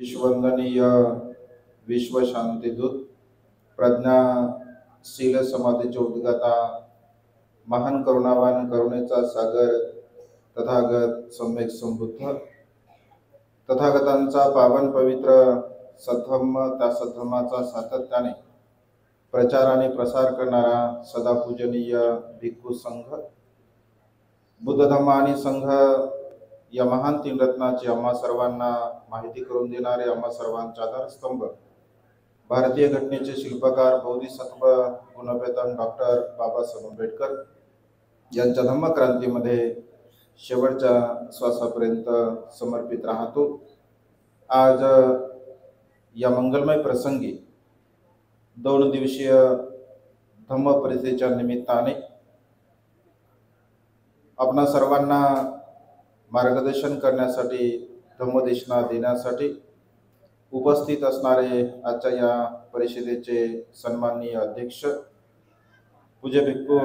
विश्ववंदनीय विश्व शांतिदूत प्रज्ञाशील समाधीचे उद्गाता महान करुणावान करुणेचा सागर तथागत सम्यक संबुद्ध तथागतांचा पावन पवित्र सद्धम्म त्या सद्धम्माचा सातत्याने प्रचार आणि प्रसार करणारा सदा पूजनीय भिक्खू संघ बुद्ध धम्म आणि संघ या महान तीन रत्नाची आम्हा सर्वांना माहिती करून देणारे आम्हा सर्वांचा आधारस्तंभ भारतीय घटनेचे शिल्पकार बोधिसत्व गुणवेतन डॉक्टर बाबासाहेब आंबेडकर यांच्या धम्मक्रांतीमध्ये शेवटच्या श्वासापर्यंत समर्पित राहतो। आज या मंगलमय प्रसंगी 2 दिवसीय धम्म परिषदेच्या निमित्ताने आपणा सर्वांना मार्गदर्शन करण्यासाठी धम्मदेशना देण्यासाठी उपस्थित असणारे आजच्या या परिषदेचे सन्माननीय अध्यक्ष पूज्य भिक्खू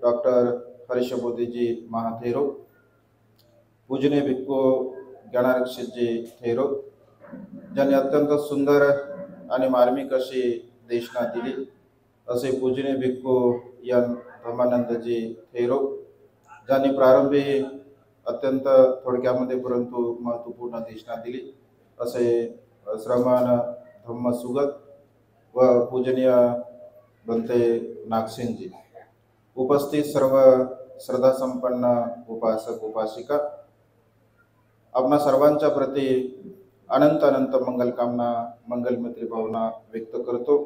डॉक्टर हर्षबोधीजी महाथेरो, पूजनीय भिक्खू ज्ञानारक्षितजी थेरो, ज्यांनी अत्यंत सुंदर आणि मार्मिक अशी देशना दिली, असे पूजनीय भिक्खू एन धम्मानंदजी थेरो, ज्यांनी प्रारंभी अत्यंत थोडक्यामध्ये परंतु महत्त्वपूर्ण देशना दिली, असे श्रमण धम्मसुगत व पूजनीय बनते नागसेनजी, उपस्थित सर्व श्रद्धा संपन्न उपासक उपासिका, आपणा सर्वांच्या प्रती अनंत अनंत मंगलकामना मंगलमैत्री भावना व्यक्त करतो।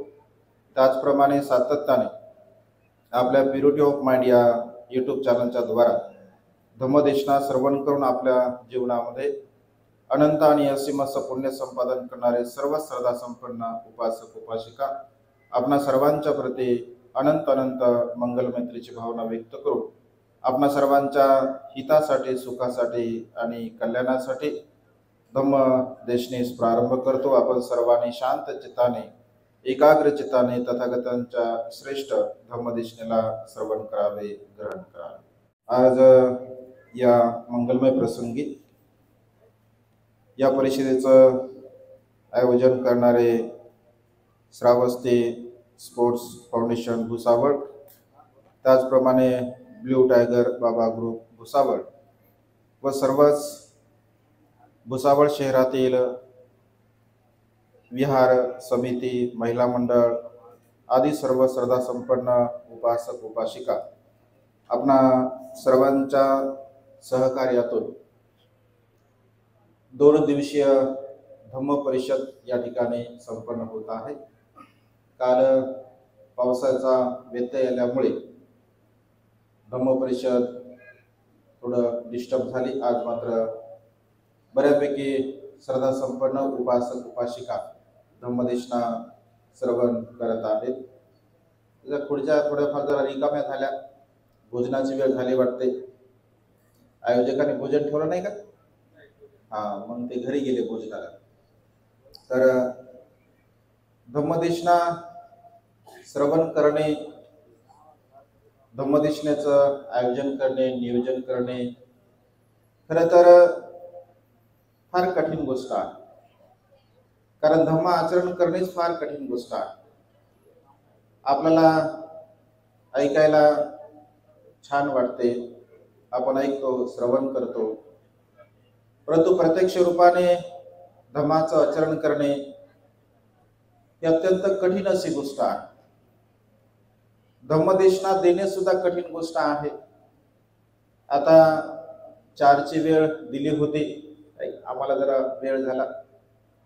त्याचप्रमाणे सातत्याने आपल्या प्युरिटी ऑफ माइंड या यूट्यूब चॅनलच्या द्वारा धम्मदेशना श्रवण करून आपल्या जीवनामध्ये अनंत आणि असीम असं पुण्य संपादन करणारे सर्व श्रद्धा संपन्न उपासक उपासिका, आपणा सर्वांच्या प्रती अनंत अनंत मंगलमैत्रीची भावना व्यक्त करून आपणा सर्वांच्या हितासाठी सुखासाठी आणि कल्याणासाठी धम्मदेशनेस प्रारंभ करतो। आपण सर्वांनी शांत चित्ताने एकाग्र चित्ताने तथागतांच्या श्रेष्ठ धम्मदेशनेला श्रवण करावे, ग्रहण करावे। आज या मंगलमय प्रसंगी या परिषदेचं आयोजन करणारे श्रावस्ती स्पोर्ट्स फाउंडेशन भुसावळ, त्याचप्रमाणे ब्लू टायगर बाबा ग्रुप भुसावळ व सर्वच भुसावळ शहरातील विहार समिती, महिला मंडळ आदी सर्व श्रद्धा संपन्न उपासक उपासिका, आपणा सर्वांच्या सहकार्यातून 2 दिवसीय धम्म परिषद या ठिकाणी संपन्न होत आहे। काल पावसाचा व्यत्यय आल्यामुळे धम्म परिषद थोडं डिस्टर्ब झाली। आज मात्र बऱ्यापैकी श्रद्धा संपन्न उपासक उपासिका धम्मदेशना श्रवण करत आहेत। जर पुढच्या थोड्याफार जरा रिकाम्या झाल्या, भोजनाची वेळ झाली वाटते, आयोजकांनी भोजन ठेवलं नाही का? मग ते घरी गेले भोजनाला। तर धम्मदेशना श्रवण करणे, धम्मदेशनेचं आयोजन करणे, नियोजन करणे खरं तर फार कठीण गोष्ट आहे, कारण धम्म आचरण करणेच फार कठीण गोष्ट आहे। आपल्याला ऐकायला छान वाटते, आपण ऐकतो, श्रवण करतो, परंतु प्रत्यक्ष रूपाने धम्माचं आचरण करणे ही अत्यंत कठीण अशी गोष्ट आहे। धम्मदेशना देणे सुद्धा कठीण गोष्ट आहे। आता 4ची वेळ दिली होती, आम्हाला जरा वेळ झाला,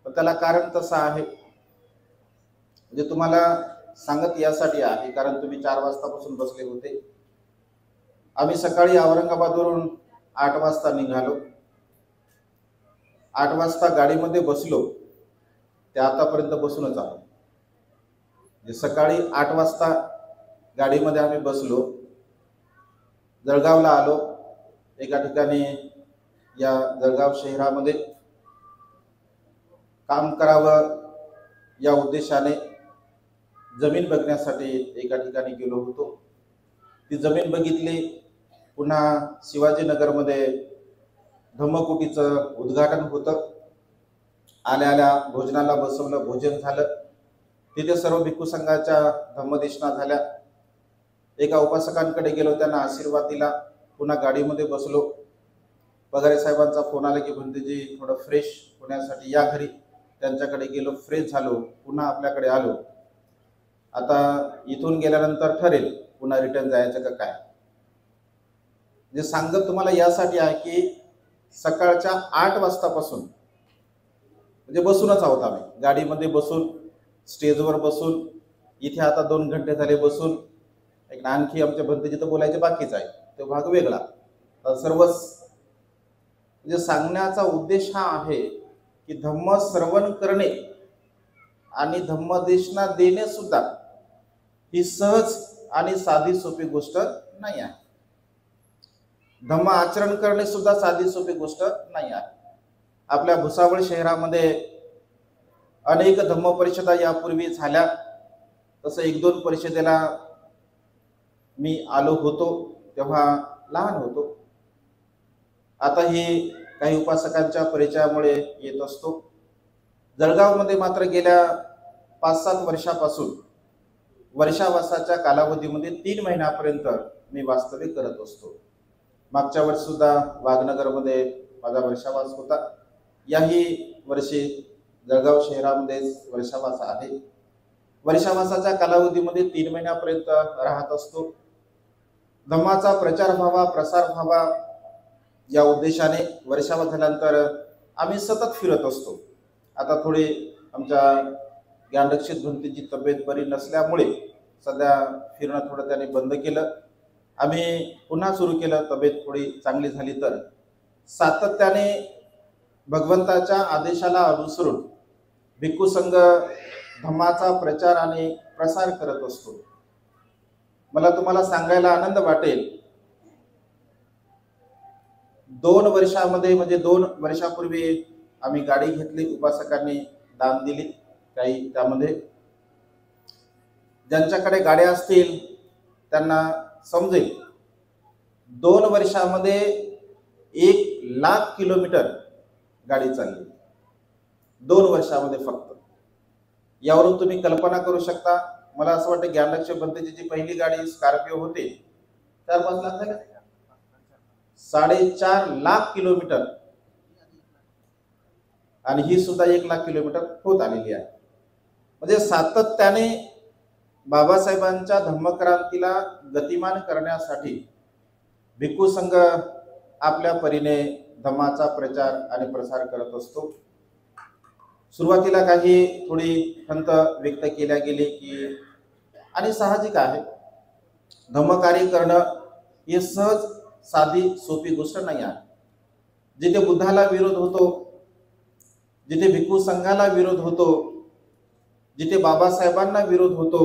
पण त्याला कारण तसं आहे, म्हणजे तुम्हाला सांगत यासाठी आहे कारण तुम्ही 4 वाजतापासून बसले होते। आम्ही सकाळी औरंगाबादवरून 8 वाजता निघालो, 8 वाजता गाडीमध्ये बसलो, ते आतापर्यंत बसूनच आहोत। सकाळी 8 वाजता गाडीमध्ये आम्ही बसलो, जळगावला आलो, एका ठिकाणी या जळगाव शहरामध्ये काम करावं या उद्देशाने जमीन बघण्यासाठी एका ठिकाणी गेलो होतो। ती जमीन बघितली, पुन्हा शिवाजीनगरमध्ये धम्मकुटीचं उद्घाटन होतं, आल्या आल्या भोजनाला बसवलं, भोजन झालं. तिथे सर्व भिक्खू संघाच्या धम्मदेशना झाल्या. एका उपासकांकडे गेलो, त्यांना आशीर्वाद दिला. पुन्हा गाडीमध्ये बसलो. पगारे साहेबांचा फोन आला की भंतेजी थोडं फ्रेश होण्यासाठी या घरी. त्यांच्याकडे गेलो, फ्रेश झालो, पुन्हा आपल्याकडे आलो. आता इथून गेल्यानंतर ठरेल पुन्हा रिटर्न जायचं का काय. जे सांगत तुम्हाला यासाठी आहे की सकाळच्या 8 वाजतापासून म्हणजे बसूनच आहोत आम्ही, गाडीमध्ये बसून, स्टेजवर बसून, इथे आता 2 घंटे झाले बसून. एक आणखी आमच्या भंतेजी तर बोलायचे बाकीच आहे, तो भाग वेगळा. तर सर्वच म्हणजे सांगण्याचा उद्देश हा आहे की धम्म श्रवण करणे आणि धम्मदेशना देणे सुद्धा ही सहज आणि साधी सोपी गोष्ट नाही आहे. धम्म आचरण करणे सुद्धा साधी सोपी गोष्ट नाही आहे. आपल्या भुसावळ शहरामध्ये अनेक धम्म परिषदा यापूर्वी झाल्या. तसं 1-2 परिषदेला मी आलो होतो, तेव्हा लहान होतो. आता ही काही उपासकांच्या परिचयामुळे येत असतो. जळगावमध्ये मात्र गेल्या 5-7 वर्षापासून वर्षावासाच्या कालावधीमध्ये 3 महिन्यापर्यंत मी वास्तविक करत असतो. मागच्या वर्षी सुद्धा वाघनगरमध्ये माझा वर्षावास होता. याही वर्षी जळगाव शहरामध्येच वर्षावास आहे. वर्षावासाच्या कालावधीमध्ये 3 महिन्यापर्यंत राहत असतो. धम्माचा प्रचार व्हावा, प्रसार व्हावा या उद्देशाने वर्षावास झाल्यानंतर आम्ही सतत फिरत असतो. आता थोडी आमच्या ज्ञानरक्षित भंतेची तब्येत बरी नसल्यामुळे सध्या फिरणं थोडं त्याने बंद केलं. आम्ही पुन्हा सुरू केलं, तब्येत थोडी चांगली झाली तर. सातत्याने भगवंताच्या आदेशाला अनुसरून भिक्खू संघ धम्माचा प्रचार आणि प्रसार करत असतो. मला तुम्हाला सांगायला आनंद वाटेल, 2 वर्षामध्ये म्हणजे 2 वर्षापूर्वी आम्ही गाडी घेतली, उपासकांनी दान दिली. काही त्यामध्ये ज्यांच्याकडे गाड्या असतील त्यांना समजेल, 2 वर्षामध्ये 1,00,000 किलोमीटर गाडी चालली. 2 वर्षामध्ये फक्त. यावरून तुम्ही कल्पना करू शकता. मला असं वाटतं ज्ञानरक्षक भंतेची जी पहिली गाडी स्कॉर्पिओ होती 4-5 लाख झाले, 4.5 लाख किलोमीटर, आणि ही सुद्धा 1,00,000 किलोमीटर होत आलेली आहे. म्हणजे सातत्याने बाबासाहेबांच्या धम्मक्रांतीला गतिमान करण्यासाठी भिक्खू संघ आपल्या परीने धम्माचा प्रचार आणि प्रसार करत असतो. सुरुवातीला काही थोडी खंत व्यक्त केल्या गेली की, आणि साहजिक आहे, धम्मकार्य करणं हे सहज साधी सोपी गोष्ट नाही आहे. जिथे बुद्धाला विरोध होतो, जिथे भिक्खू संघाला विरोध होतो, जिथे बाबासाहेबांना विरोध होतो,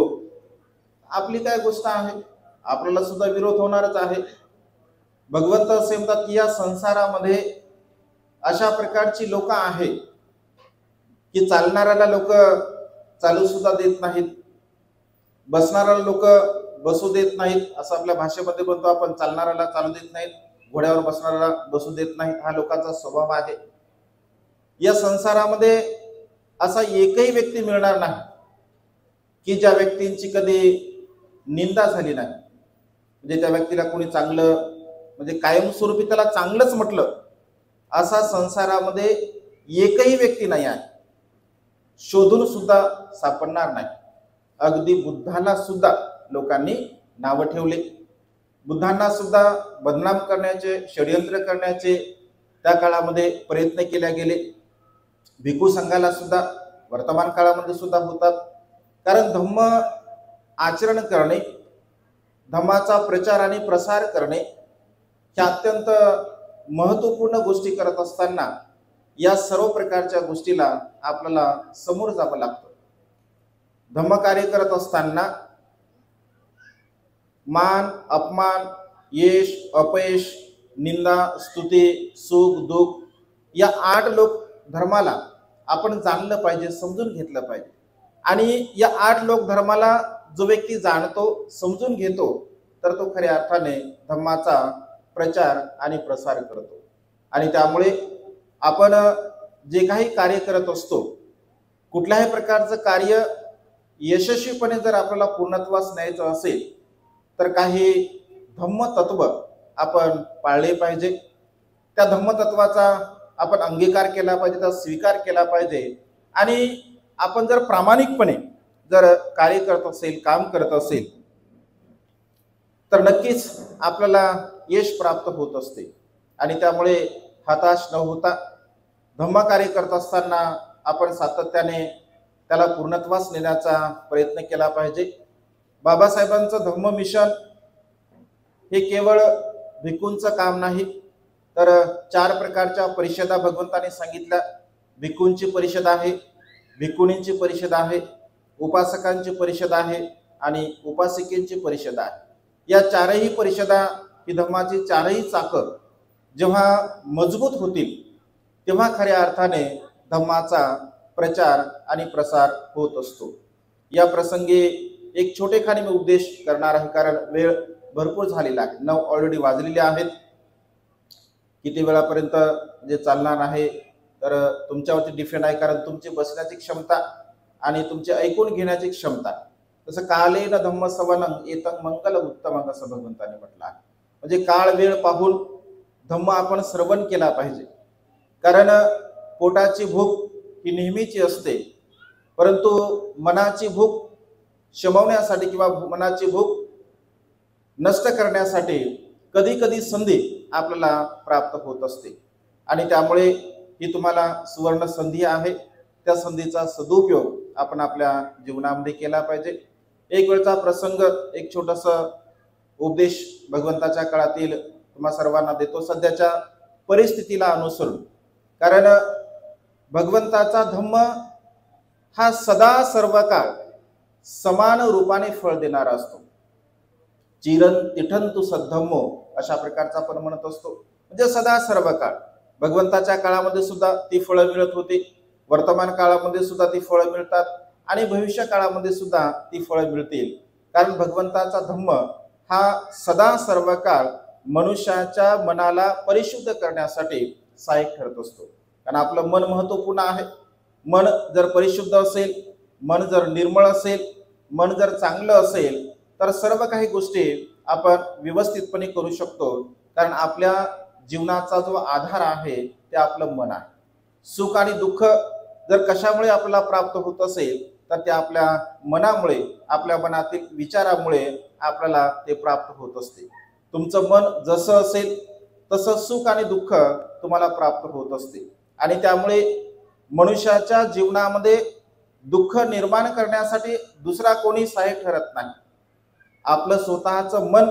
आपली काय गोष्ट आहे, आपल्याला सुद्धा विरोध होणारच आहे. भगवंत असे म्हणतात की या संसारामध्ये अशा प्रकारची लोक आहेत की चालणाऱ्याला लोक चालू सुद्धा देत नाहीत, बसणाऱ्याला लोक बसू देत नाहीत. असं आपल्या भाषेमध्ये म्हणतो आपण, चालणाऱ्याला चालू देत नाहीत, घोड्यावर बसणाऱ्याला बसू देत नाहीत. हा लोकांचा स्वभाव आहे. या संसारामध्ये असा एकही व्यक्ती मिळणार नाही की ज्या व्यक्तींची कधी निंदा झाली नाही. म्हणजे त्या व्यक्तीला कोणी चांगलं, म्हणजे कायमस्वरूपी त्याला चांगलंच म्हटलं, असा संसारामध्ये एकही व्यक्ती नाही आहे. शोधून सुद्धा सापडणार नाही. अगदी बुद्धाला सुद्धा लोकांनी नावं ठेवले. बुद्धांना सुद्धा बदनाम करण्याचे, षड्यंत्र करण्याचे त्या काळामध्ये प्रयत्न केले गेले. भिक्खू संघाला सुद्धा वर्तमान काळामध्ये सुद्धा होतात. कारण धम्म आचरण करणे, धम्माचा प्रचार आणि प्रसार करणे ह्या अत्यंत महत्त्वपूर्ण गोष्टी करत असताना या सर्व प्रकारच्या गोष्टीला आपल्याला समोर जावं लागतं. धम्मकार्य करत असताना मान, अपमान, यश, अपयश, निंदा, स्तुती, सुख, दुःख या 8 लोक धर्माला आपण जाणलं पाहिजे, समजून घेतलं पाहिजे. आणि या 8 लोक धर्माला जो व्यक्ती जाणतो, समजून घेतो, तर तो खऱ्या अर्थाने धम्माचा प्रचार आणि प्रसार करतो. आणि त्यामुळे आपण जे काही कार्य करत असतो, कुठल्याही प्रकारचं कार्य यशस्वीपणे जर आपल्याला पूर्णत्वास न्यायचं असेल तर काही धम्मतत्व आपण पाळले पाहिजे. त्या धम्मतत्वाचा आपण अंगीकार केला पाहिजे, त्याचा स्वीकार केला पाहिजे. आणि आपण जर प्रामाणिकपणे जर कार्य करत असेल, काम करत असेल, तर नक्कीच आपल्याला यश प्राप्त होत असते. आणि त्यामुळे हताश न होता धम्मकार्य करत असताना आपण सातत्याने त्याला पूर्णत्वास नेण्याचा प्रयत्न केला पाहिजे. बाबासाहेबांचं धम्म मिशन हे केवळ भिक्खूंचं काम नाही, तर 4 प्रकारच्या परिषदा भगवंताने सांगितल्या. भिक्खूंची परिषद आहे, भिक्खुनींची परिषद आहे, उपासकांची परिषद आहे आणि उपासिकेंची परिषद आहे. या 4ही परिषदा, ही धम्माची 4ही चाकं जेव्हा मजबूत होतील तेव्हा खऱ्या अर्थाने धम्माचा प्रचार आणि प्रसार होत असतो. या प्रसंगी एक छोटेखानी मी उपदेश करणार आहे, कारण वेळ भरपूर झालेला आहे. 9 ऑलरेडी वाजलेले आहेत. किती वेळापर्यंत जे चालणार आहे तर तुमच्यावरती डिपेंड आहे, कारण तुमची बसण्याची क्षमता आणि तुमची ऐकून घेण्याची क्षमता. तसं कालेन धम्म सवनं एतं मंगल उत्तमं असं भगवंताने म्हटलं आहे. म्हणजे काळ वेळ पाहून धम्म आपण श्रवण केला पाहिजे. कारण पोटाची भूक ही नेहमीची असते, परंतु मनाची भूक शमवण्यासाठी किंवा मनाची भूक नष्ट करण्यासाठी कधी कधी संधी आपल्याला प्राप्त होत असते. आणि त्यामुळे ही तुम्हाला सुवर्ण संधी आहे. त्या संधीचा सदुपयोग आपण आपल्या जीवनामध्ये केला पाहिजे. एक वेळचा प्रसंग, एक छोटासा उपदेश भगवंताच्या काळातील तुम्हा सर्वांना देतो, सध्याच्या परिस्थितीला अनुसरून. कारण भगवंताचा धम्म हा सदा सर्व काळ समान रूपाने फळ देणारा असतो. चिरं तिठंतु सद्धम्मो अशा प्रकारचा आपण म्हणत असतो. म्हणजे सदा सर्व काळ भगवंताच्या काळामध्ये सुद्धा ती फळं मिळत होती, वर्तमान काळामध्ये सुद्धा ती फळं मिळतात आणि भविष्य काळामध्ये सुद्धा ती फळं मिळतील. कारण भगवंताचा धम्म हा सदा सर्व काळ मनुष्याच्या मनाला परिशुद्ध करण्यासाठी सहाय्यक ठरत असतो. कारण आपलं मन महत्वपूर्ण आहे. मन जर परिशुद्ध असेल, मन जर निर्मळ असेल, मन जर चांगलं असेल तर सर्व काही गोष्टी आपण व्यवस्थितपणे करू शकतो. कारण आपल्या जीवनाचा जो आधार आहे ते आपलं मन आहे. सुख आणि दुःख जर कशामुळे आपल्याला प्राप्त होत असेल तर ते आपल्या मनामुळे, आपल्या मनातील विचारामुळे आपल्याला ते प्राप्त होत असते. तुमचं मन जसं असेल तसं सुख आणि दुःख तुम्हाला प्राप्त होत असते. आणि त्यामुळे मनुष्याच्या जीवनामध्ये दुःख निर्माण करण्यासाठी दुसरा कोणी सहाय्यक ठरत नाही. आपलं स्वतःचं मन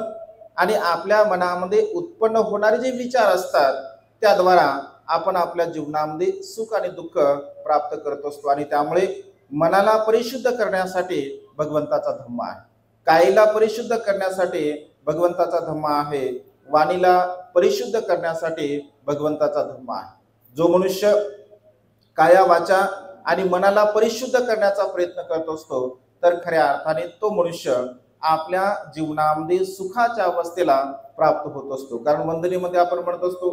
आणि आपल्या मनामध्ये उत्पन्न होणारे जे विचार असतात त्याद्वारा आपण आपल्या जीवनामध्ये सुख आणि दुःख प्राप्त करत असतो. आणि त्यामुळे मनाला परिशुद्ध करण्यासाठी भगवंताचा धम्म आहे, कायेला परिशुद्ध करण्यासाठी भगवंताचा धम्म आहे, वाणीला परिशुद्ध करण्यासाठी भगवंताचा धम्म आहे. जो मनुष्य काया, वाचा आणि मनाला परिशुद्ध करण्याचा प्रयत्न करत असतो तर खऱ्या अर्थाने तो मनुष्य आपल्या जीवनामध्ये सुखाच्या अवस्थेला प्राप्त होत असतो. कारण वंदनीमध्ये आपण म्हणत असतो,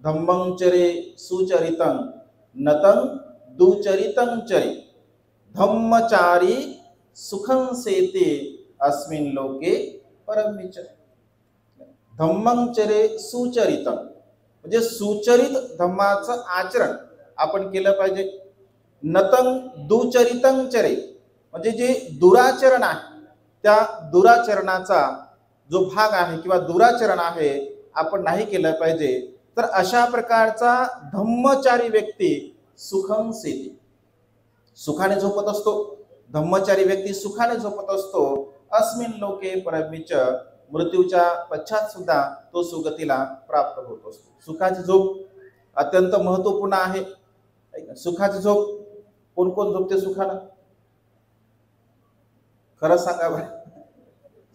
धम्मं चरे सुचरितं नतं दुचरितं चरे धम्मचारी सुखं सेते अस्मिन् लोके परमिच. धम्मं चरे सुचरितं म्हणजे सुचरित धम्माचं आचरण आपण केलं पाहिजे. नतं दुचरितं चरे म्हणजे जे दुराचरण आहे त्या दुराचरणाचा जो भाग आहे किंवा दुराचरण आहे आपण नाही केलं पाहिजे. तर अशा प्रकारचा धम्मचारी व्यक्ती सुखं सेते, सुखाने झोपत असतो. धम्मचारी व्यक्ती सुखाने झोपत असतो. अस्मिन् लोके परमिच मृत्यूच्या पश्चात सुद्धा तो सुगतीला प्राप्त होत असतो. सुखाची झोप अत्यंत महत्वपूर्ण आहे. सुखाची झोप कोण कोण झोपते सुखानं? खरं सांगा बरं,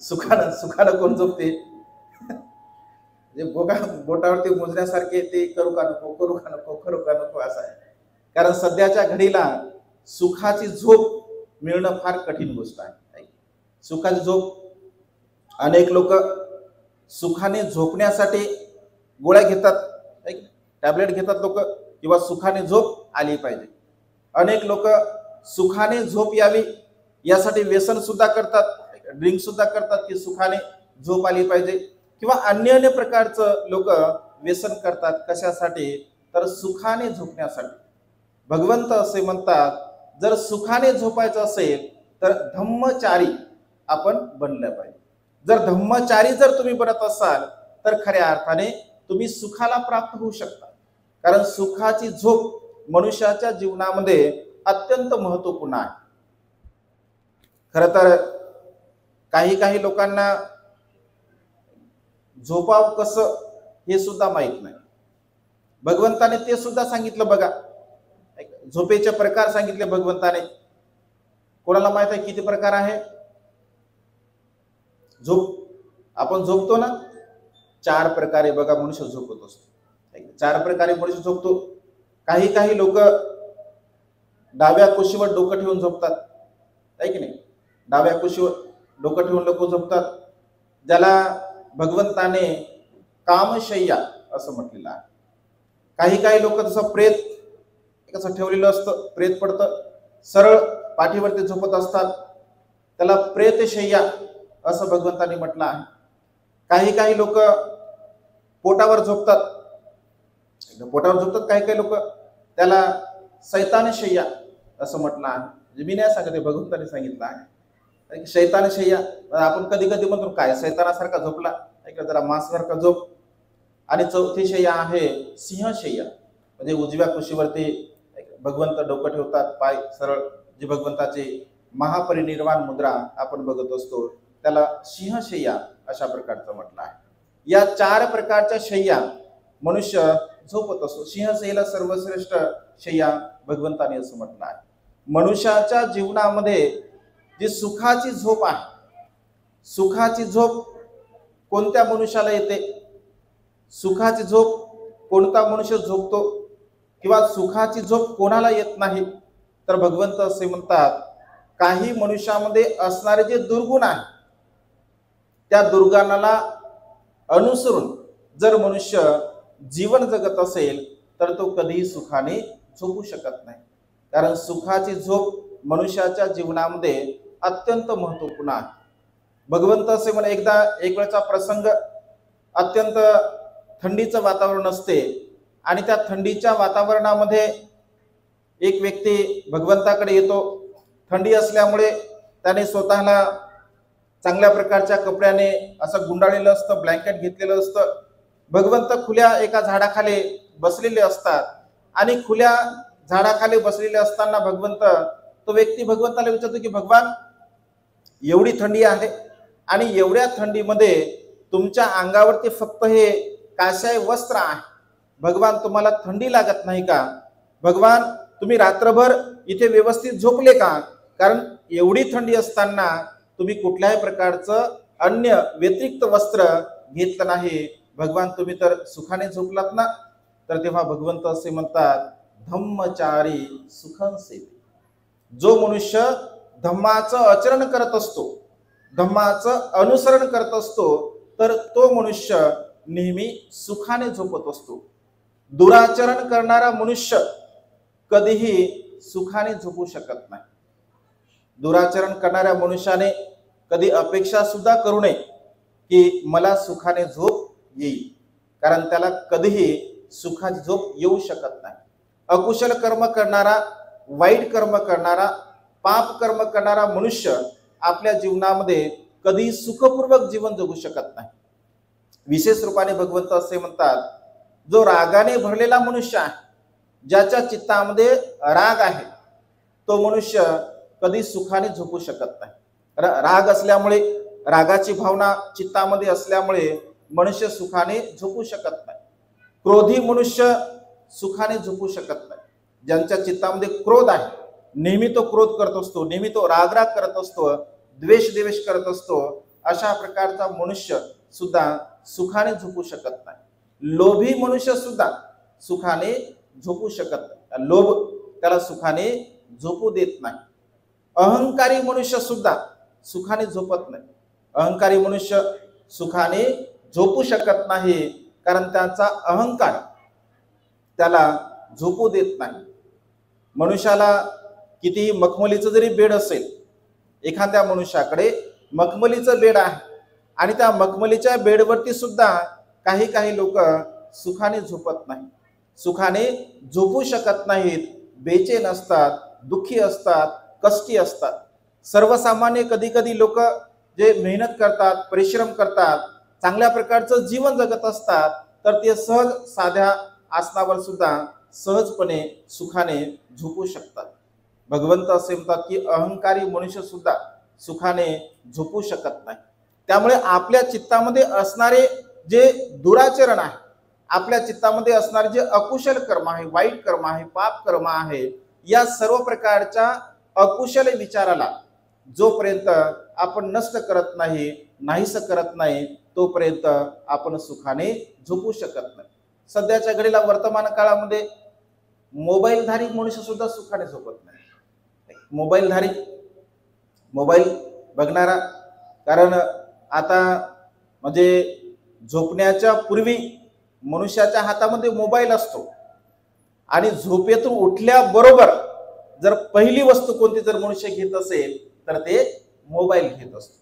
सुखानं कोण झोपते? जे बोटावरती मोजण्यासारखे ते करू का नको, करू का नको, करू का नको असं आहे. कारण सध्याच्या घडीला सुखाची झोप मिळणं फार कठीण गोष्ट आहे. सुखाची झोप, अनेक लोक सुखाने झोपण्यासाठी गोळ्या घेतात, टॅबलेट घेतात लोक. किंवा सुखाने झोप आली पाहिजे. अनेक लोक सुखाने झोप यावी यासाठी व्यसन सुद्धा करतात, ड्रिंक सुद्धा करतात की सुखाने झोप आली पाहिजे, किंवा अन्य अन्य प्रकारचं लोक व्यसन करतात. कशासाठी? तर सुखाने झोपण्यासाठी. भगवंत असे म्हणतात, जर सुखाने झोपायचं असेल तर धम्मचारी आपण बनलं पाहिजे. जर धम्मचारी जर तुम्ही बनत असाल तर खऱ्या अर्थाने तुम्ही सुखाला प्राप्त होऊ शकता. कारण सुखाची झोप मनुष्याच्या जीवनामध्ये अत्यंत महत्वपूर्ण आहे. खरं तर काही लोकांना झोपाव कसं हे सुद्धा माहित नाही. भगवंताने ते सुद्धा सांगितलं बघा, झोपेचे प्रकार सांगितले भगवंताने. कोणाला माहित आहे किती प्रकार आहे झोप? आपण झोपतो ना, 4 प्रकारे बघा मनुष्य झोपत असतो. 4 प्रकारे मनुष्य झोपतो. काही लोक डाव्या कुशीवर डोकं ठेवून झोपतात, आहे की नाही? डाव्या कुशीवर डोकं ठेवून लोक झोपतात, ज्याला भगवंताने कामशय्या असं म्हटलेलं आहे. काही लोक जसं प्रेत कसं ठेवलेलं असतं, प्रेत पडतं सरळ पाठीवरती झोपत असतात, त्याला प्रेतशय्या असं भगवंताने म्हटलं आहे. काही लोक पोटावर झोपतात, काही लोक त्याला शैतानशय्या असं म्हटलं आहे. मी नाही सांगते, भगवंताने सांगितलं आहे शैतानशय्या. आपण कधी म्हणतो काय शैतानासारखा झोपला, जरा मांसासारखा झोप. आणि चौथी शय्या आहे सिंहशय्या, म्हणजे उजव्या कुशीवरती भगवंत डोकं ठेवतात, पाय सरळ. जी भगवंताची महापरिनिर्वाण मुद्रा आपण बघत असतो त्याला सिंहशय्या अशा प्रकारचं म्हटलं आहे. या 4 प्रकारच्या शय्या मनुष्य झोपत असतो. सिंहशय्याला सर्वश्रेष्ठ शय्या भगवंताने असं म्हटलं आहे. मनुष्याच्या जीवनामध्ये जी सुखाची झोप आहे, सुखाची झोप कोणत्या मनुष्याला येते? सुखाची झोप कोणता मनुष्य झोपतो? किंवा सुखाची झोप कोणाला येत नाही? तर भगवंत असे म्हणतात, काही मनुष्यामध्ये असणारे जे दुर्गुण आहे त्या दुर्गुणाला अनुसरून जर मनुष्य जीवन जगत असेल तर तो कधीही सुखाने झोपू शकत नाही. कारण सुखाची झोप मनुष्याच्या जीवनामध्ये अत्यंत महत्वपूर्ण आहे. भगवंत असे म्हणे, एक वेळचा प्रसंग, अत्यंत थंडीचं वातावरण असते आणि त्या थंडीच्या वातावरणामध्ये एक व्यक्ती भगवंताकडे येतो. थंडी असल्यामुळे त्याने स्वतःला चांगल्या प्रकारच्या कपड्याने असं गुंडाळलेलं असतं, ब्लँकेट घेतलेलं असतं. भगवंत खुल्या एका झाडाखाली बसलेले असतात आणि खुल्या झाडाखाली बसलेले असताना तो व्यक्ती भगवंताला विचारतो की भगवान, एवढी थंडी आहे आणि एवढ्या थंडीमध्ये तुमच्या अंगावरती फक्त हे काशाय वस्त्र आहे, भगवान तुम्हाला थंडी लागत नाही का? भगवान तुम्ही रात्रभर इथे व्यवस्थित झोपले का? कारण एवढी थंडी असताना तुम्ही कुठल्याही प्रकारचं अन्य व्यतिरिक्त वस्त्र घेतलं नाही, भगवान तुम्ही तर सुखाने झोपलात ना? तर तेव्हा भगवंत असे म्हणतात, धम्मचारी सुखं सेवे. जो मनुष्य धम्माचं आचरण करत असतो, धम्माचं अनुसरण करत असतो, तर तो मनुष्य नेहमी सुखाने झोपत असतो. दुराचरण करणारा मनुष्य कधीही सुखाने झोपू शकत नाही. दुराचरण करणाऱ्या मनुष्याने कधी अपेक्षा सुद्धा करू नये की मला सुखाने झोप येईल, कारण त्याला कधीही सुखाची झोप येऊ शकत नाही. अकुशल कर्म करणारा, वाईट कर्म करणारा, पाप कर्म करणारा मनुष्य आपल्या जीवनामध्ये कधी सुखपूर्वक जीवन जगू शकत नाही. विशेष रूपाने भगवंत असे म्हणतात, जो रागाने भरलेला मनुष्य आहे, ज्याच्या चित्तामध्ये राग आहे, तो मनुष्य कधी सुखाने झोपू शकत नाही. राग असल्यामुळे, रागाची भावना चित्तामध्ये असल्यामुळे मनुष्य सुखाने झोपू शकत नाही. क्रोधी मनुष्य सुखाने झोपू शकत नाही. ज्यांच्या चित्तामध्ये क्रोध आहे, नेहमी तो क्रोध करत असतो, नेहमी तो राग करत असतो, द्वेष करत असतो, अशा प्रकारचा मनुष्य सुद्धा सुखाने झोपू शकत नाही. लोभी मनुष्य सुद्धा सुखाने झोपू शकत नाही. लोभ त्याला सुखाने झोपू देत नाही. अहंकारी मनुष्य सुद्धा सुखाने झोपत नाही. अहंकारी मनुष्य सुखाने झोपू शकत नाही, कारण त्याचा अहंकार त्याला झोपू देत नाही. मनुष्याला कितीही मखमलीचं जरी बेड असेल, एखाद्या मनुष्याकडे मखमलीचं बेड आहे आणि त्या मखमलीच्या बेडवरती सुद्धा काही काही लोक सुखाने झोपत नाही, सुखाने झोपू शकत नाहीत, बेचैन असतात, दुःखी असतात, कष्टी असतात. सर्वसामान्य कधी कधी लोक जे मेहनत करतात, परिश्रम करतात, चांगल्या प्रकारचं जीवन जगत असतात, तर ते सहज साध्या आसनावर सुद्धा सहजपणे सुखाने झोपू शकतात. भगवंत असे म्हणतात की अहंकारी मनुष्य सुद्धा सुखाने झोपू शकत नाही. त्यामुळे आपल्या चित्तामध्ये असणारे जे दुराचरण आहे, आपल्या चित्तामध्ये असणारे जे अकुशल कर्म आहे, वाईट कर्म आहे, पाप कर्म आहे, या सर्व प्रकारच्या अकुशल विचाराला जोपर्यंत आपण नष्ट करत नाही, नाहीस करत नाही, तोपर्यंत आपण सुखाने झोपू शकत नाही. सध्याच्या घडीला वर्तमान काळामध्ये मोबाईलधारी मनुष्य सुद्धा सुखाने झोपत नाही. मोबाईलधारी, मोबाईल बघणारा, कारण आता म्हणजे झोपण्याच्या पूर्वी मनुष्याच्या हातामध्ये मोबाईल असतो आणि झोपेतून उठल्याबरोबर जर पहिली वस्तू कोणती जर मनुष्य घेत असेल तर ते मोबाईल घेत असतो.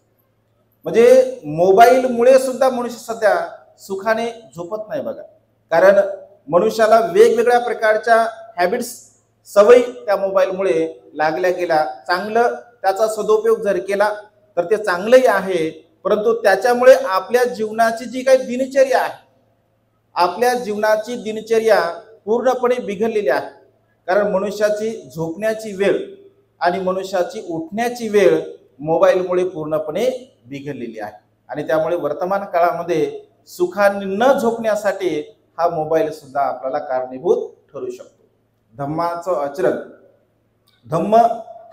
म्हणजे मोबाईलमुळे सुद्धा मनुष्य सध्या सुखाने झोपत नाही बघा. कारण मनुष्याला वेगवेगळ्या प्रकारच्या हॅबिट्स, सवयी त्या मोबाईलमुळे लागल्या गेल्या. चांगलं त्याचा सदुपयोग जर केला तर ते चांगलंही आहे, परंतु त्याच्यामुळे आपल्या जीवनाची जी काही दिनचर्या आहे, आपल्या जीवनाची दिनचर्या पूर्णपणे बिघडलेली आहे. कारण मनुष्याची झोपण्याची वेळ आणि मनुष्याची उठण्याची वेळ मोबाईलमुळे पूर्णपणे बिघडलेली आहे. आणि त्यामुळे वर्तमान काळामध्ये सुखाने न झोपण्यासाठी हा मोबाईल सुद्धा आपल्याला कारणीभूत ठरू शकतो. धम्माचं आचरण, धम्म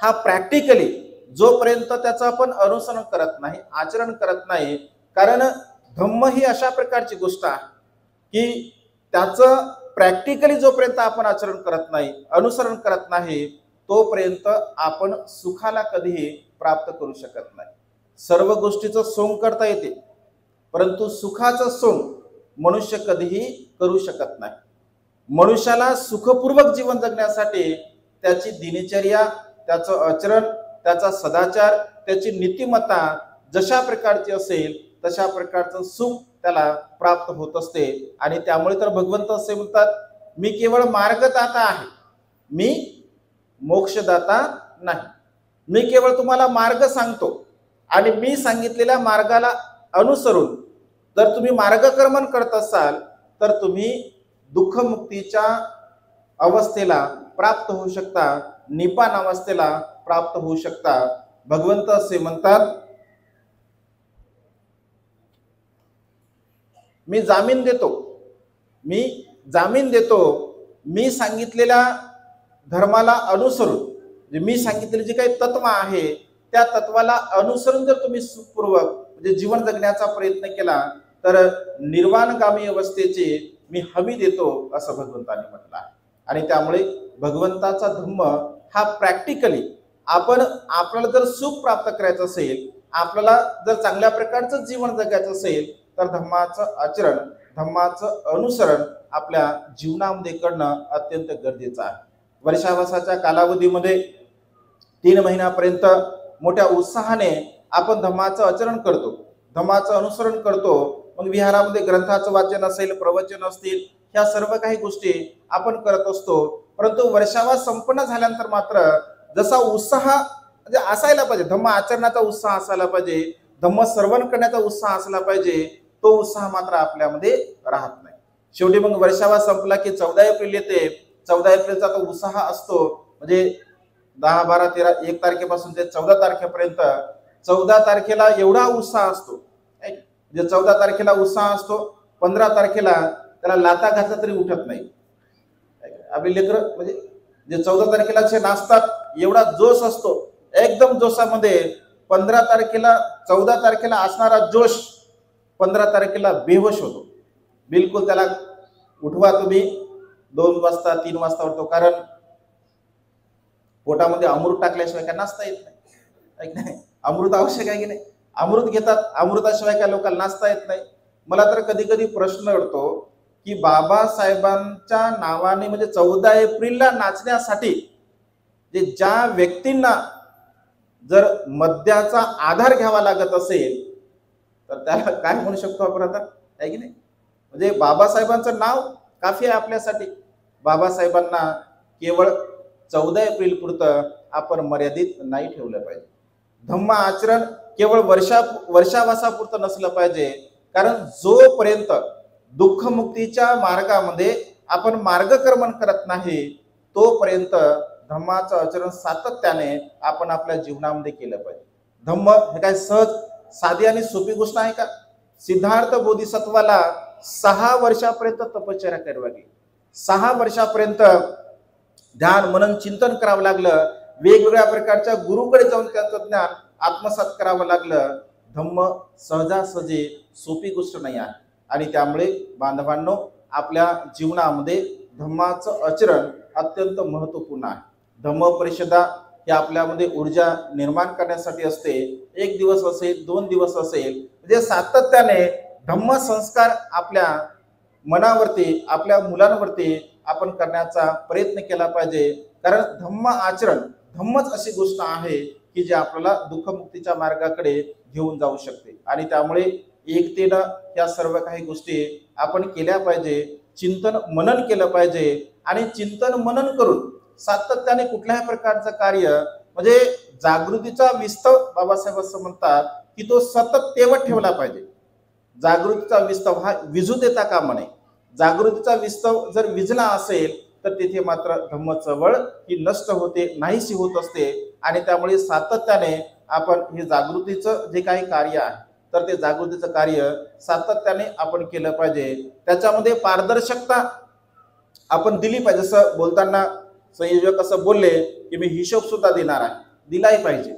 हा प्रॅक्टिकली जोपर्यंत त्याचं आपण अनुसरण करत नाही, आचरण करत नाही, कारण धम्म ही अशा प्रकारची गोष्ट आहे की त्याचं प्रॅक्टिकली जोपर्यंत आपण आचरण करत नाही, अनुसरण करत नाही, तोपर्यंत आपण सुखाला कधीही प्राप्त करू शकत नाही. सर्व गोष्टीचं सोंग करता येते, परंतु सुखाचं सोंग मनुष्य कधीही करू शकत नाही. मनुष्याला सुखपूर्वक जीवन जगण्यासाठी त्याची दिनचर्या, त्याचं आचरण, त्याचा सदाचार, त्याची नीतिमत्ता जशा प्रकारची असेल तशा प्रकारचं सुख त्याला प्राप्त होत असते. आणि त्यामुळे तर भगवंत असे म्हणतात, मी केवळ मार्गदाता आहे, मी मोक्षदाता नाही. मी केवळ तुम्हाला मार्ग सांगतो आणि मी सांगितलेल्या मार्गाला अनुसरून जर तुम्ही मार्गक्रमण करत असाल तर तुम्ही दुःखमुक्तीच्या अवस्थेला प्राप्त होऊ शकता, निपान अवस्थेला प्राप्त होऊ शकता. भगवंत असे म्हणतात, मी जामीन देतो, मी जामीन देतो, मी सांगितलेल्या धर्माला अनुसरून, मी सांगितलेले जे काही तत्व आहे त्या तत्वाला अनुसरून जर तुम्ही सुखपूर्वक म्हणजे जीवन जगण्याचा प्रयत्न केला तर निर्वाणगामी अवस्थेची मी हमी देतो, असं भगवंताने म्हटलं आहे. आणि त्यामुळे भगवंताचा धम्म हा प्रॅक्टिकली आपण आपल्याला जर सुख प्राप्त करायचं असेल, आपल्याला जर चांगल्या प्रकारचं जीवन जगायचं असेल तर धम्माचं आचरण, धम्माचं अनुसरण आपल्या जीवनामध्ये करणं अत्यंत गरजेचं आहे. वर्षावासाच्या कालावधीमध्ये 3 महिन्यापर्यंत मोठ्या उत्साहाने आपण धम्माचं आचरण करतो, धम्माचं अनुसरण करतो. मग विहारामध्ये ग्रंथाचं वाचन असेल, प्रवचन असतील, ह्या सर्व काही गोष्टी आपण करत असतो. परंतु वर्षावास संपन्न झाल्यानंतर मात्र जसा उत्साह म्हणजे असायला पाहिजे, धम्म आचरणाचा उत्साह असायला पाहिजे, धम्म श्रवण करण्याचा उत्साह असला पाहिजे, तो उत्साह मात्र आपल्यामध्ये राहत नाही. शेवटी मग वर्षावास संपला की 14 एप्रिल येते. 14 एप्रिलचा तो उत्साह असतो, म्हणजे 10, 12, 13, 1 तारखेपासून ते 14 तारखेपर्यंत. 14 तारखेला एवढा उत्साह असतो, म्हणजे 14 तारखेला उत्साह असतो, 15 तारखेला त्याला लाता घातला तरी उठत नाही. आपली लेकरं म्हणजे जे 14 तारखेला जे नाचतात, एवढा जोश असतो, एकदम जोशामध्ये. 15 तारखेला 14 तारखेला असणारा जोश 15 तारखेला बेहोश होतो. बिलकुल त्याला उठवा तुम्ही 2 वाजता 3 वाजता उठतो, कारण पोटामध्ये अमृत टाकल्याशिवाय काय नाचता येत नाही. अमृत आवश्यक आहे की नाही? अमृत घेतात, अमृताशिवाय काय लोकांना नाचता येत नाही. मला तर कधी कधी प्रश्न उठतो की बाबासाहेबांच्या नावाने म्हणजे 14 एप्रिलला नाचण्यासाठी जे ज्या व्यक्तींना जर मद्याचा आधार घ्यावा लागत असेल तर त्याला काय म्हणू शकतो आपण आता, आहे की नाही? म्हणजे बाबासाहेबांचं नाव काफी आहे आपल्यासाठी. बाबासाहेबांना केवळ 14 एप्रिल पुरतं आपण मर्यादित नाही ठेवलं पाहिजे. धम्म आचरण केवळ वर्षावासापुरतं नसलं पाहिजे, कारण जोपर्यंत दुःखमुक्तीच्या मार्गामध्ये आपण मार्गक्रमण करत नाही तोपर्यंत धम्माचं आचरण सातत्याने आपण आपल्या जीवनामध्ये केलं पाहिजे. धम्म हे काय सहज साधी आणि सोपी गोष्ट आहे का? सिद्धार्थ बोधिसत्वाला 6 वर्षापर्यंत तपश्चर्या करावी लागली. 6 वर्षापर्यंत ध्यान मनन चिंतन करावं लागलं. वेगवेगळ्या प्रकारच्या गुरुकडे जाऊन त्यांचं ज्ञान आत्मसात करावं लागलं. धम्म सहजासहजी सोपी गोष्ट नाही आहे. आणि त्यामुळे बांधवांनो, आपल्या जीवनामध्ये धम्माचं आचरण अत्यंत महत्त्वपूर्ण आहे. धम्म परिषदा हे आपल्यामध्ये ऊर्जा निर्माण करण्यासाठी असते. 1 दिवस असेल, 2 दिवस असेल, म्हणजे सातत्याने धम्म संस्कार आपल्या मनावरती, आपल्या मुलांवरती आपण करण्याचा प्रयत्न केला पाहिजे. कारण धम्म आचरण, धम्मच अशी गोष्ट आहे की जे आपल्याला दुःखमुक्तीच्या मार्गाकडे घेऊन जाऊ शकते. आणि त्यामुळे एकतेनं या सर्व काही गोष्टी आपण केल्या पाहिजे. चिंतन मनन केलं पाहिजे. आणि चिंतन मनन करून सातत्याने कुठल्याही प्रकारचं कार्य म्हणजे जागृतीचा विस्तव, बाबासाहेब असं म्हणतात की तो सतत तेवत ठेवला पाहिजे. जागृतीचा विस्तव हा विझू देता कामा नये. जागृतीचा विस्तव जर विझला असेल तर तिथे मात्र धम्म चळवळ ही नष्ट होते, नाहीशी होत असते. आणि त्यामुळे सातत्याने आपण हे जागृतीचं जे काही कार्य आहे तर ते जागृतीचं कार्य सातत्याने आपण केलं पाहिजे. त्याच्यामध्ये पारदर्शकता आपण दिली पाहिजे. जसं बोलताना संयोजक असं बोलले की मी हिशोब सुद्धा देणार आहे, दिलाही पाहिजे.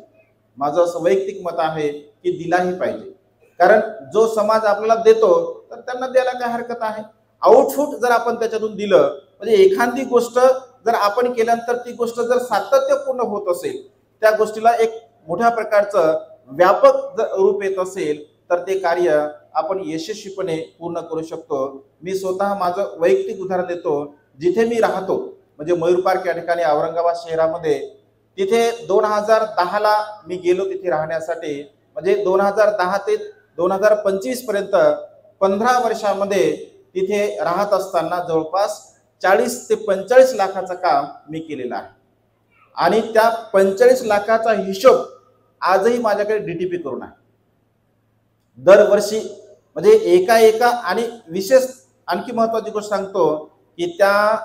माझं असं वैयक्तिक मत आहे की दिलाही पाहिजे. कारण जो समाज आपल्याला देतो तर त्यांना द्यायला काय हरकत आहे. आउटपुट जर आपण त्याच्यातून दिलं, म्हणजे एखादी गोष्ट जर आपण केल्यानंतर ती गोष्ट जर सातत्यपूर्ण होत असेल, त्या गोष्टीला एक मोठ्या प्रकारचं व्यापक रूप येत असेल तर ते कार्य आपण यशस्वीपणे पूर्ण करू शकतो. मी स्वतः माझं वैयक्तिक उदाहरण देतो. जिथे मी राहतो म्हणजे मयूर पार्क या ठिकाणी औरंगाबाद शहरामध्ये, तिथे 2010ला मी गेलो तिथे राहण्यासाठी. म्हणजे 2010 ते 2025 पर्यंत 15 वर्षामध्ये तिथे राहत असताना जवळपास 40 ते 45 लाखाचं काम मी केलेलं आहे. आणि त्या 45 लाखाचा हिशोब आजही माझ्याकडे DTP करून आहे. दरवर्षी म्हणजे एका आणि विशेष आणखी महत्वाची गोष्ट सांगतो की त्या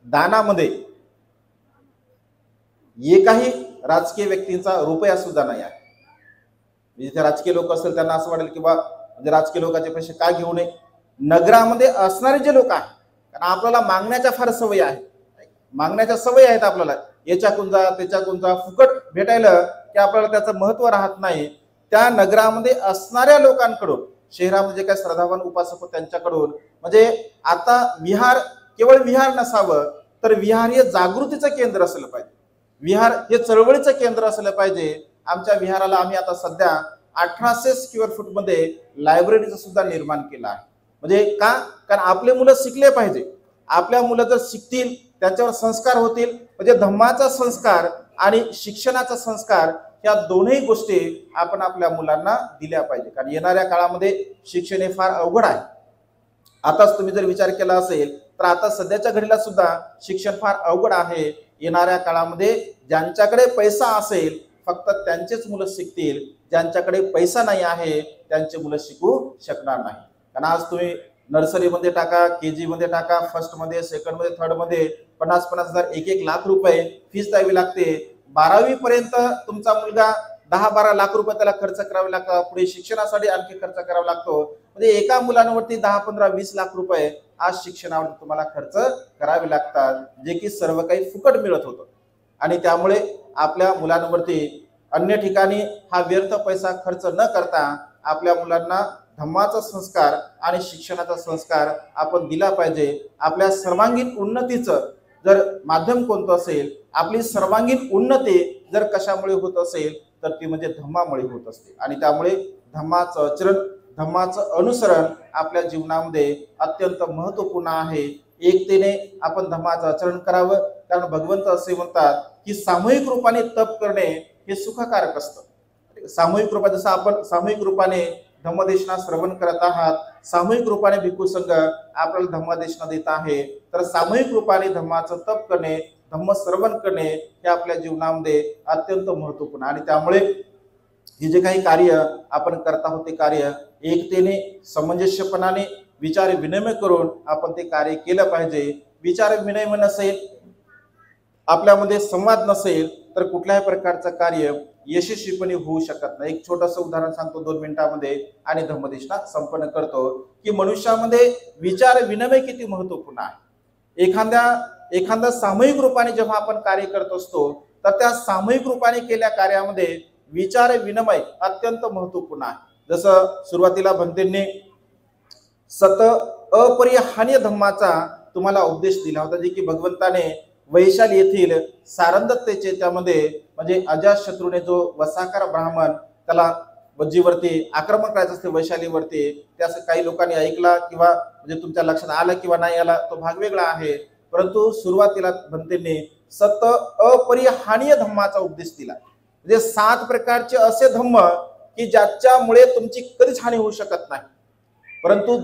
दानामध्ये एकाही राजकीय व्यक्तींचा रुपया सुद्धा नाही आहे. जिथे राजकीय लोक असतील त्यांना असं वाटेल की बा म्हणजे राजकीय लोकांचे पैसे का घेऊ नये. नगरामध्ये असणारे जे लोक आहेत, कारण आपल्याला मागण्याच्या फार सवय आहे, मागण्याच्या सवय आहेत आपल्याला, याच्याकून जा त्याच्याकून जा, फुकट भेटायला की आपल्याला त्याचं महत्व राहत नाही. त्या नगरामध्ये असणाऱ्या लोकांकडून, शहरामध्ये काय श्रद्धावान उपासक त्यांच्याकडून, म्हणजे आता विहार केवळ विहार नसावं तर विहार हे जागृतीचं केंद्र असलं पाहिजे. विहार हे चळवळीचं केंद्र असलं पाहिजे. आमच्या विहाराला आम्ही आता सध्या 1800 स्क्वेअर फूट मध्ये लायब्ररीचं सुद्धा निर्माण केलं आहे. म्हणजे का? कारण आपले मुलं शिकले पाहिजे. आपल्या मुलं जर शिकतील, त्यांच्यावर संस्कार होतील, म्हणजे धम्माचा संस्कार आणि शिक्षणाचा संस्कार या दोन्ही गोष्टी आपण आपल्या मुलांना दिल्या पाहिजे. कारण येणाऱ्या काळामध्ये शिक्षण हे फार अवघड आहे. आताच तुम्ही जर विचार केला असेल तर आता सध्याच्या घडीला सुद्धा शिक्षण फार अवघड आहे. येणाऱ्या काळामध्ये ज्यांच्याकडे पैसा असेल फक्त त्यांचेच मुलं शिकतील, ज्यांच्याकडे पैसा नाही आहे त्यांचे मुलं शिकू शकणार नाही. कारण आज तुम्ही नर्सरीमध्ये टाका, KG मध्ये टाका, फर्स्ट मध्ये, सेकंड मध्ये, थर्ड मध्ये 50-50 हजार, 1-1 लाख रुपये फीस द्यावी लागते. 12वी पर्यंत तुमचा मुलगा 10-12 लाख रुपये त्याला खर्च करावे लागतात. पुढे शिक्षणासाठी आणखी खर्च करावा लागतो. म्हणजे एका मुलांवरती 10-15-20 लाख रुपये आज शिक्षणावर तुम्हाला खर्च करावे लागतात, जे की सर्व काही फुकट मिळत होतं. आणि त्यामुळे आपल्या मुलांवरती अन्य ठिकाणी हा व्यर्थ पैसा खर्च न करता आपल्या मुलांना धम्माचा संस्कार आणि शिक्षणाचा संस्कार आपण दिला पाहिजे. आपल्या सर्वांगीण उन्नतीचं जर माध्यम कोणतं असेल, आपली सर्वांगीण उन्नती जर कशामुळे होत असेल तर ती म्हणजे धम्मामुळे होत असते. आणि त्यामुळे धम्माचं आचरण धम्माचं अनुसरण आपल्या जीवनामध्ये अत्यंत महत्त्वपूर्ण आहे। एकतेने आपण धम्माचं आचरण करावं, कारण भगवंत असे म्हणतात की सामूहिक रूपाने तप करणे हे सुखकारक असतं। सामूहिक रूपाने, जसं आपण सामूहिक रूपाने धम्मदेशना श्रवण करत आहात, सामूहिक रूपाने भिक्खू संघ आपल्याला धम्मदेशना देत आहे, तर सामूहिक रूपाने धम्माचं तप करणे, धम्म श्रवण करणे हे आपल्या जीवनामध्ये अत्यंत महत्त्वपूर्ण। आणि त्यामुळे हे जे काही कार्य आपण करत आहोत ते कार्य एकतेने, समंजस्यपणाने, विचार विनिमय करून आपण ते कार्य केलं पाहिजे। विचार विनिमय नसेल, आपल्यामध्ये संवाद नसेल, तर कुठल्याही प्रकारचं कार्य यशस्वीपणे होऊ शकत नाही। एक छोटंसं उदाहरण सांगतो 2 मिनिटांमध्ये आणि धम्मदेशना संपन्न करतो की मनुष्यामध्ये विचार विनिमय किती महत्त्वपूर्ण आहे। एखादा सामूहिक रूपाने जेव्हा आपण कार्य करत असतो, तर त्या सामूहिक रूपाने केलेल्या कार्यामध्ये विचार विनिमय अत्यंत महत्त्वपूर्ण आहे। जसं सुरुवातीला भंतेंनी सत अपरिहानीय धम्माचा तुम्हाला उपदेश दिला होता, जे की भगवंताने वैशाली येथील सारंदत्तेचे त्यामध्ये, म्हणजे अजातशत्रूने जो वसाकार ब्राह्मण त्याला वज्जीवरती आक्रमण करायचं असते वैशालीवरती, त्यास काही लोकांनी ऐकला किंवा म्हणजे तुमच्या लक्षात आलं किंवा नाही आला तो भाग वेगळा आहे, परंतु सुरुवातीला भंतेंनी सत अपरिहानीय धम्माचा उपदेश दिला। म्हणजे 7 प्रकारचे असे धम्म की ज्याच्यामुळे तुमची कधीच हानी होऊ शकत नाही, परंतु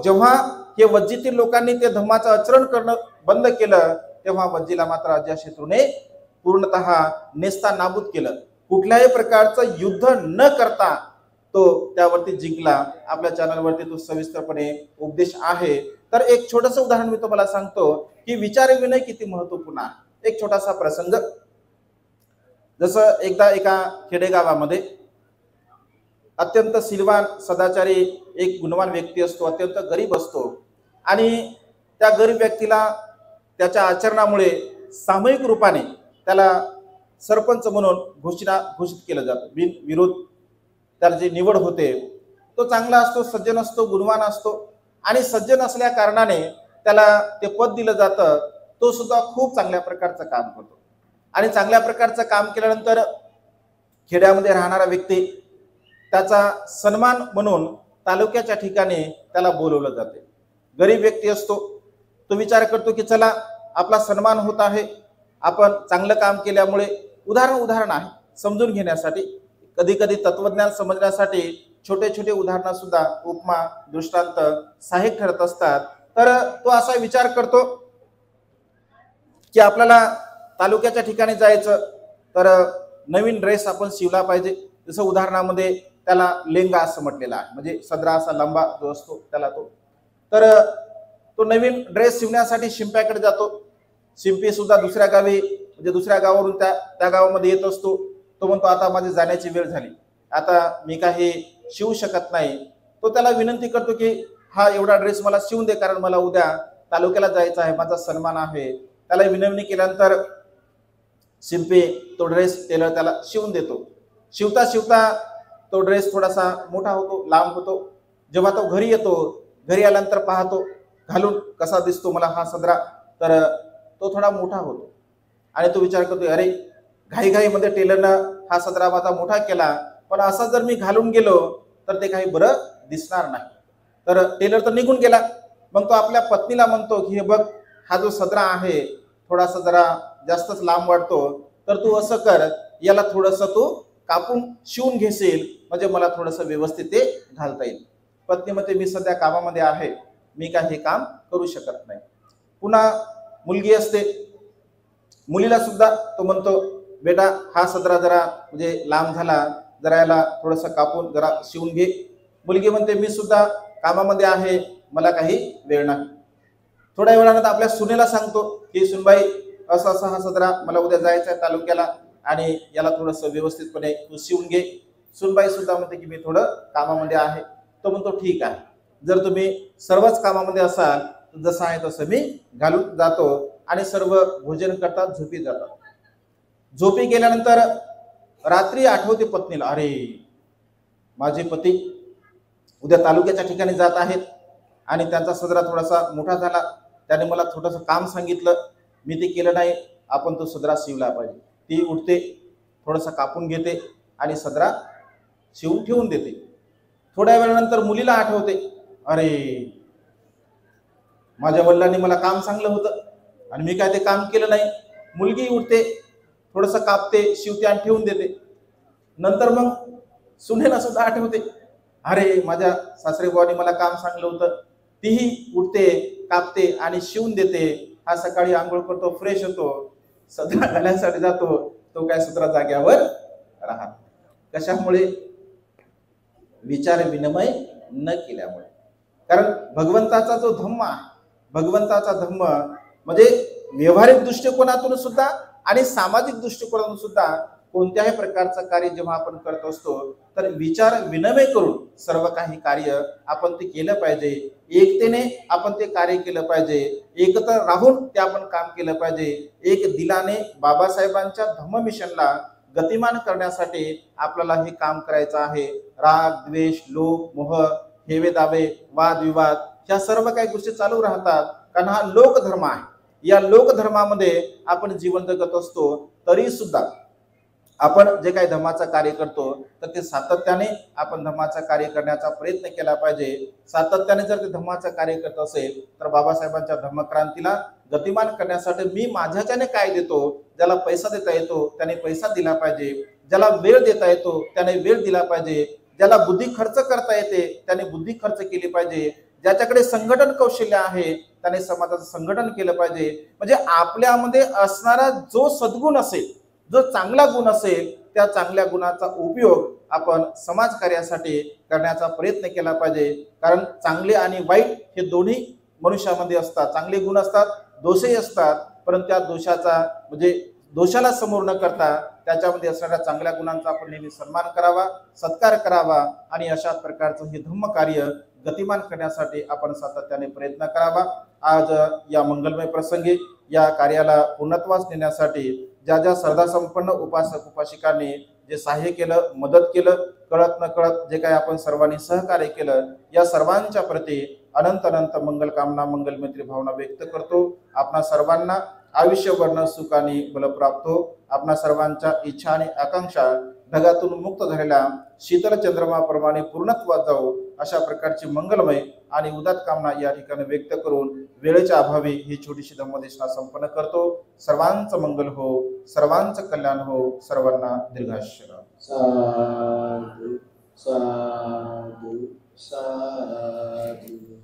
जेव्हा हे वज्जीतील लोकांनी ते धम्माचं आचरण करणं बंद केलं, तेव्हा वज्जीला मात्र अजातशत्रूने पूर्णतः नेस्ता नाबूद केलं। कुठल्याही प्रकारचं युद्ध न करता तो त्यावरती जिंकला। आपल्या चॅनलवरती तो सविस्तरपणे उपदेश आहे। तर एक छोटंसं उदाहरण मी तुम्हाला सांगतो की विचार विनिमय किती महत्त्वपूर्ण आहे। एक छोटासा प्रसंग, जसं एकदा एका खेडेगावामध्ये अत्यंत सिलवान सदाचारी एक गुणवान व्यक्ती असतो, अत्यंत गरीब असतो, आणि त्या गरीब व्यक्तीला त्याच्या आचरणामुळे सामूहिक रूपाने त्याला सरपंच म्हणून घोषित केलं जातं। बिनविरोध त्याला जी निवड होते, तो चांगला असतो, सज्जन असतो, गुणवान असतो, आणि सज्जन असल्या कारणाने त्याला ते पद दिलं जातं। तो सुद्धा खूप चांगल्या प्रकारचं काम करतो, आणि चांगल्या प्रकारचं काम केल्यानंतर खेड्यामध्ये राहणारा व्यक्ती त्याचा सन्मान म्हणून तालुक्याच्या ठिकाणी त्याला बोलवलं जाते। गरीब व्यक्ती असतो, तो विचार करतो की चला आपला सन्मान होत आहे, आपण चांगलं काम केल्यामुळे। उदाहरण आहे समजून घेण्यासाठी, कधी कधी तत्वज्ञान समजण्यासाठी छोटे छोटे उदाहरणं सुद्धा उपमा दृष्टांत सहाय्यक ठरत असतात। तर तो असा विचार करतो की आपल्याला तालुक्याच्या ठिकाणी जायचं, तर नवीन ड्रेस आपण शिवला पाहिजे। जसं उदाहरणामध्ये त्याला लेंगा असं म्हटलेलं आहे, म्हणजे सदरा असा लंबा जो असतो त्याला तर तो नवीन ड्रेस शिवण्यासाठी शिंप्याकडे जातो। शिंपी सुद्धा दुसऱ्या गावी, म्हणजे दुसऱ्या गावावरून त्या गावामध्ये येत असतो। तो म्हणतो आता माझी जाण्याची वेळ झाली, आता मी काही शिवू शकत नाही। तो त्याला विनंती करतो की हा एवढा ड्रेस मला शिवून दे, कारण मला उद्या तालुक्याला जायचं आहे, माझा सन्मान आहे। त्याला विनवणी केल्यानंतर शिंपी तो ड्रेस टेलर त्याला शिवून देतो। शिवता शिवता तो ड्रेस थोडासा मोठा होतो, लांब होतो। जेव्हा तो घरी येतो, घरी आल्यानंतर पाहतो घालून कसा दिसतो मला हा सदरा, तर तो थोडा मोठा होतो, आणि तो विचार करतो अरे घाईघाईमध्ये टेलरनं हा सदरा माझा मोठा केला, पण असा जर मी घालून गेलो तर ते काही बरं दिसणार नाही। तर टेलर तर निघून गेला। मग तो आपल्या पत्नीला म्हणतो की हे बघ, हा जो सदरा आहे थोडासा जरा जास्तच लांब वाटतो, तर तू असं कर, याला थोडंसं तू कापून शिवून घेशील, म्हणजे मला थोडंसं व्यवस्थित ते घालता येईल। पत्नी म्हणते मी सध्या कामामध्ये आहे, मी काय हे काम करू शकत नाही। पुन्हा मुलगी असते, मुलीला सुद्धा तो म्हणतो बेटा हा सदरा जरा म्हणजे लांब झाला, जरा याला थोडंसं कापून जरा शिवून घे। मुलगी म्हणते मी सुद्धा कामामध्ये आहे, मला काही वेळ नाही। थोड्या वेळानंतर आपल्या सुनेला सांगतो की सुनबाई असा असा हा सदरा मला उद्या जायचं आहे तालुक्याला, आणि याला थोडंसं व्यवस्थितपणे तू शिवून घे। सुनबाई सुद्धा म्हणते की मी थोडं कामामध्ये आहे। तो म्हणतो ठीक आहे, जर तुम्ही सर्वच कामामध्ये असाल तर जसं आहे तसं मी घालून जातो, आणि सर्व भोजन करतात, झोपी जातात। झोपी गेल्यानंतर रात्री आठवते पत्नीला, अरे माझे पती उद्या तालुक्याच्या ठिकाणी जात आहेत, आणि त्यांचा सदरा थोडासा मोठा झाला, त्याने मला थोडंसं काम सांगितलं, मी ते केलं नाही, आपण तो सदरा शिवला पाहिजे। ती उठते, थोडंसं कापून घेते आणि सदरा शिवून ठेवून देते। थोड्या वेळानंतर मुलीला आठवते, अरे माझ्या वडिलांनी मला काम सांगलं होतं आणि मी काय ते काम केलं नाही. मुलगी उठते, थोडस कापते, शिवते आणि ठेवून देते. नंतर मग सुनेला सुद्धा आठवते, अरे माझ्या सासरे बुवांनी मला काम सांगलं होतं. तीही उठते, कापते आणि शिवून देते. हा सकाळी आंघोळ करतो, फ्रेश होतो, सदरा घालण्यासाठी जातो, तो काय सदरा जाग्यावर राहत. कशामुळे? विचार विनिमय न केल्यामुळे. कारण भगवंताचा जो धम्म आहे, भगवंताचा धम्म म्हणजे व्यवहारिक दृष्टिकोनातून सुद्धा आणि सामाजिक दृष्टिकोनातून सुद्धा कोणत्याही प्रकारचं कार्य जेव्हा आपण करत असतो तर विचार विनिमय करून सर्व काही कार्य आपण ते केलं पाहिजे. एकतेने आपण ते कार्य केलं पाहिजे, एकत्र राहून ते आपण काम केलं पाहिजे. एक दिलाने बाबासाहेबांच्या धम्म मिशनला गतिमान करण्यासाठी आपल्याला हे काम करायचं आहे. राग, द्वेष, लोभ, मोह, हेवे दावे, वाद विवाद ह्या सर्व काही गोष्टी चालू राहतात, कारण हा लोकधर्म आहे. या लोकधर्मामध्ये आपण जीवन जगत असतो. तरी सुद्धा आपण जे काही धर्माचं कार्य करतो तर ते सातत्याने आपण धर्माचं कार्य करण्याचा प्रयत्न केला पाहिजे. सातत्याने जर ते धर्माचं कार्य करत असेल तर बाबासाहेबांच्या धर्मक्रांतीला गतिमान करण्यासाठी मी माझ्याच्याने काय देतो, ज्याला पैसा देता येतो त्याने पैसा दिला पाहिजे, ज्याला वेळ देता येतो त्याने वेळ दिला पाहिजे, ज्याला बुद्धी खर्च करता येते त्याने बुद्धी खर्च केली पाहिजे, ज्याच्याकडे संघटन कौशल्य आहे त्याने समाजाचं संघटन केलं पाहिजे. म्हणजे आपल्यामध्ये असणारा जो सद्गुण असेल, जो चांगला गुण असेल, त्या चांगल्या गुणाचा उपयोग आपण समाज कार्यासाठी करण्याचा प्रयत्न केला पाहिजे. कारण चांगले आणि वाईट हे दोन्ही मनुष्यामध्ये असतात. चांगले गुण असतात, दोषही असतात, परंतु त्या दोषाचा म्हणजे दोषाला समोर न करता त्याच्यामध्ये असणाऱ्या चांगल्या गुणांचा आपण नेहमी सन्मान करावा, सत्कार करावा आणि अशा प्रकारचं हे धम्म कार्य गतिमान करण्यासाठी आपण सातत्याने प्रयत्न करावा. आज या मंगलमय प्रसंगी या कार्याला पूर्णत्वास नेण्यासाठी ज्या ज्या श्रद्धासंपन्न उपासक उपासिकांनी जे सहाय्य केलं, मदत केलं, कळत न कळत जे काही आपण सर्वांनी सहकार्य केलं, या सर्वांच्या प्रती अनंत अनंत मंगल कामना, मंगल मैत्री भावना व्यक्त करतो. आपणा सर्वांना आयुष्य वर्ण सुखाने बलप्राप्त हो. आपणा सर्वांच्या इच्छा आणि आकांक्षा ढगातून मुक्त झालेल्या शीतल चंद्रमाप्रमाणे पूर्णत्वात जाऊ, अशा प्रकारची मंगलमय आणि उदात कामना या ठिकाणी व्यक्त करून वेळेच्या अभावी ही छोटीशी धम्मदेशना संपन्न करतो. सर्वांचं मंगल हो, सर्वांचं कल्याण हो, सर्वांना दीर्घायुष्य लाभो. साधु साधु साधु.